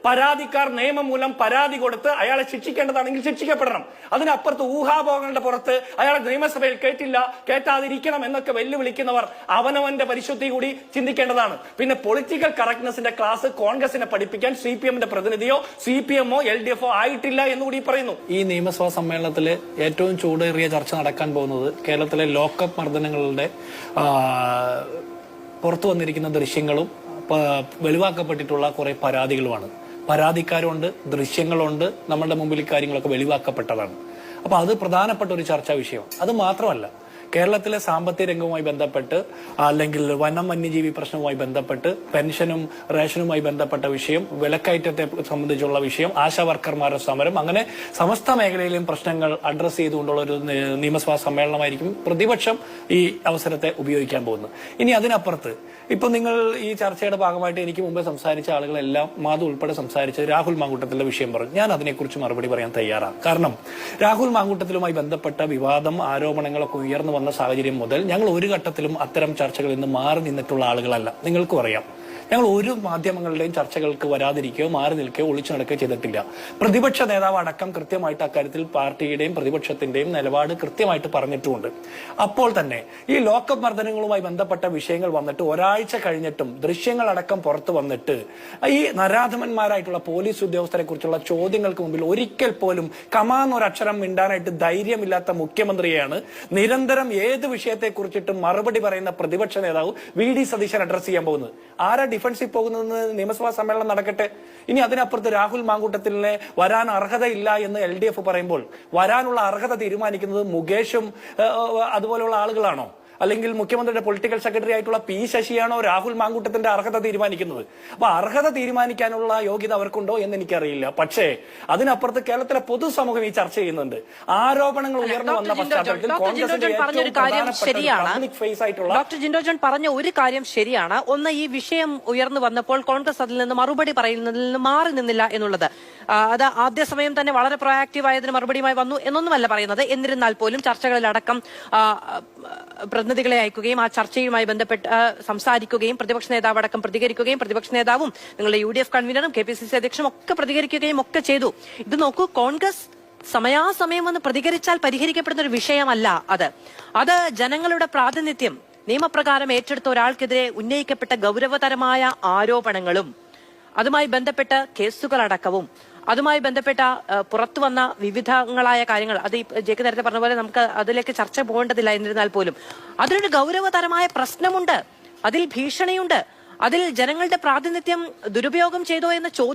പരാതിക്കാർ നിയമം മൂലം പരാതി കൊടുത്ത് അയാളെ ശിക്ഷിക്കേണ്ടതാണെങ്കിൽ ശിക്ഷിക്കപ്പെടണം. അതിനപ്പുറത്ത് ഊഹാഭോഗങ്ങളുടെ പുറത്ത് അയാളെ നിയമസഭയിൽ കേട്ടാതിരിക്കണം എന്നൊക്കെ വെല്ലുവിളിക്കുന്നവർ അവനവന്റെ പരിശുദ്ധി കൂടി ചിന്തിക്കേണ്ടതാണ്. പിന്നെ പൊളിറ്റിക്കൽ കറക്റ്റ്നെസിന്റെ ക്ലാസ് കോൺഗ്രസിനെ പഠിപ്പിക്കാൻ CPM-ന്റെ പ്രതിനിധിയോ CPM-ഓ LDF-ഓ ആയിട്ടില്ല എന്നുകൂടി പറയുന്നു. ഈ നിയമസഭാ സമ്മേളനത്തിൽ ഏറ്റവും ചൂടേറിയ ചർച്ച നടക്കാൻ പോകുന്നത് കേരളത്തിലെ ലോക്കപ്പ് മർദ്ദനങ്ങളുടെ പുറത്തു വന്നിരിക്കുന്ന ദൃശ്യങ്ങളും വെളിവാക്കപ്പെട്ടിട്ടുള്ള കുറെ പരാതികളുമാണ്. പരാതിക്കാരുണ്ട്, ദൃശ്യങ്ങളുണ്ട്, നമ്മളുടെ മുമ്പിൽ കാര്യങ്ങളൊക്കെ വെളിവാക്കപ്പെട്ടതാണ്. അപ്പൊ അത് പ്രധാനപ്പെട്ട ഒരു ചർച്ചാ വിഷയം. അത് മാത്രമല്ല, കേരളത്തിലെ സാമ്പത്തിക രംഗവുമായി ബന്ധപ്പെട്ട് അല്ലെങ്കിൽ വന്യജീവി പ്രശ്നവുമായി ബന്ധപ്പെട്ട് പെൻഷനും റേഷനുമായി ബന്ധപ്പെട്ട വിഷയം, വിലക്കയറ്റത്തെ സംബന്ധിച്ചുള്ള വിഷയം, ആശാ വർക്കർമാരുടെ സമരം, അങ്ങനെ സമസ്ത മേഖലയിലെയും പ്രശ്നങ്ങൾ അഡ്രസ് ചെയ്തുകൊണ്ടുള്ള ഒരു നിയമസഭാ സമ്മേളനമായിരിക്കും പ്രതിപക്ഷം ഈ അവസരത്തെ ഉപയോഗിക്കാൻ പോകുന്നത്. ഇനി അതിനപ്പുറത്ത് ഇപ്പൊ നിങ്ങൾ ഈ ചർച്ചയുടെ ഭാഗമായിട്ട് എനിക്ക് മുമ്പേ സംസാരിച്ച ആളുകളെല്ലാം മാധു ഉൾപ്പെടെ സംസാരിച്ച് രാഹുൽ മാങ്കൂട്ടത്തിലെ വിഷയം പറഞ്ഞു. ഞാൻ അതിനെക്കുറിച്ച് മറുപടി പറയാൻ തയ്യാറാണ്. കാരണം രാഹുൽ മാങ്കൂട്ടത്തിലുമായി ബന്ധപ്പെട്ട വിവാദം, ആരോപണങ്ങളൊക്കെ ഉയർന്നു വന്ന സാഹചര്യം മുതൽ ഞങ്ങൾ ഒരു ഘട്ടത്തിലും അത്തരം ചർച്ചകളിൽ നിന്ന് മാറി നിന്നിട്ടുള്ള ആളുകളല്ല. നിങ്ങൾക്കും അറിയാം, ഞങ്ങൾ ഒരു മാധ്യമങ്ങളുടെയും ചർച്ചകൾക്ക് വരാതിരിക്കുകയോ മാറി നിൽക്കുകയോ ഒളിച്ചു നടക്കുകയോ ചെയ്തിട്ടില്ല. പ്രതിപക്ഷ നേതാവ് അടക്കം കൃത്യമായിട്ട് അക്കാര്യത്തിൽ പാർട്ടിയുടെയും പ്രതിപക്ഷത്തിന്റെയും നിലപാട് കൃത്യമായിട്ട് പറഞ്ഞിട്ടുമുണ്ട്. അപ്പോൾ തന്നെ ഈ ലോക്കപ്പ് മർദ്ദനങ്ങളുമായി ബന്ധപ്പെട്ട വിഷയങ്ങൾ വന്നിട്ട് ഒരാഴ്ച കഴിഞ്ഞിട്ടും ദൃശ്യങ്ങളടക്കം പുറത്തു വന്നിട്ട് ഈ നരാധമന്മാരായിട്ടുള്ള പോലീസ് ഉദ്യോഗസ്ഥരെ കുറിച്ചുള്ള ചോദ്യങ്ങൾക്ക് മുമ്പിൽ ഒരിക്കൽ പോലും കമാന്നൊരക്ഷരം മിണ്ടാനായിട്ട് ധൈര്യമില്ലാത്ത മുഖ്യമന്ത്രിയെയാണ് നിരന്തരം ഏത് വിഷയത്തെ കുറിച്ചിട്ടും മറുപടി പറയുന്ന പ്രതിപക്ഷ നേതാവ് VD സതീശൻ അഡ്രസ് ചെയ്യാൻ പോകുന്നത്. ആരാ ഡിഫൻസിൽ പോകുന്നതെന്ന് നിയമസഭാ സമ്മേളനം നടക്കട്ടെ. ഇനി അതിനപ്പുറത്ത് രാഹുൽ മാങ്കൂട്ടത്തിലിനെ വരാൻ അർഹതയില്ല എന്ന് LDF പറയുമ്പോൾ വരാനുള്ള അർഹത തീരുമാനിക്കുന്നത് മുകേഷും അതുപോലെയുള്ള ആളുകളാണോ? അല്ലെങ്കിൽ മുഖ്യമന്ത്രിയുടെ പൊളിറ്റിക്കൽ സെക്രട്ടറി ആയിട്ടുള്ള P ശശിയാണോ രാഹുൽ മാങ്കൂട്ടത്തിന്റെ അർഹത തീരുമാനിക്കുന്നത്? അപ്പൊ അർഹത തീരുമാനിക്കാനുള്ള യോഗ്യത അവർക്കുണ്ടോ എന്ന് എനിക്കറിയില്ല. പക്ഷേ അതിനപ്പുറത്ത് കേരളത്തിലെ പൊതുസമൂഹം ഈ ചർച്ച ചെയ്യുന്നുണ്ട്. ആരോപണങ്ങൾ ഉയർന്നു വന്ന പശ്ചാത്തലത്തിൽ ഡോക്ടർ ജിൻഡോ ജോൺ പറഞ്ഞ ഒരു കാര്യം ശരിയാണ്. ഒന്ന്, ഈ വിഷയം ഉയർന്നു വന്നപ്പോൾ കോൺഗ്രസ് അതിൽ നിന്ന് മറുപടി പറയുന്നതിൽ നിന്ന് മാറി നിന്നില്ല എന്നുള്ളത്. അത് ആദ്യ സമയം തന്നെ വളരെ പ്രൊയാക്റ്റീവ് ആയതിന് മറുപടിയുമായി വന്നു എന്നൊന്നുമല്ല പറയുന്നത്. എന്നിരുന്നാൽ പോലും ചർച്ചകളിലടക്കം പ്രതിനിധികളെ അയക്കുകയും ആ ചർച്ചയുമായി ബന്ധപ്പെട്ട് സംസാരിക്കുകയും പ്രതിപക്ഷ നേതാവ് അടക്കം പ്രതികരിക്കുകയും പ്രതിപക്ഷ നേതാവും നിങ്ങളുടെ UDF കൺവീനറും KPCC അധ്യക്ഷനും ഒക്കെ പ്രതികരിക്കുകയും ഒക്കെ ചെയ്തു. ഇത് നോക്കൂ, കോൺഗ്രസ് സമയാസമയം വന്ന് പ്രതികരിച്ചാൽ പരിഹരിക്കപ്പെടുന്ന ഒരു വിഷയമല്ല അത് ജനങ്ങളുടെ പ്രാതിനിധ്യം നിയമപ്രകാരം ഏറ്റെടുത്ത ഒരാൾക്കെതിരെ ഉന്നയിക്കപ്പെട്ട ഗൗരവതരമായ ആരോപണങ്ങളും അതുമായി ബന്ധപ്പെട്ട കേസുകളടക്കവും അതുമായി ബന്ധപ്പെട്ട പുറത്തു വന്ന വിവിധങ്ങളായ കാര്യങ്ങൾ, അത് ജേക്ക് നേരത്തെ പറഞ്ഞ പോലെ നമുക്ക് അതിലേക്ക് ചർച്ച പോകേണ്ടതില്ല. എന്നിരുന്നാൽ പോലും അതിലൊരു ഗൗരവതരമായ പ്രശ്നമുണ്ട്, അതിൽ ഭീഷണിയുണ്ട്, അതിൽ ജനങ്ങളുടെ പ്രാതിനിധ്യം ദുരുപയോഗം ചെയ്തോ എന്ന ചോദ്യം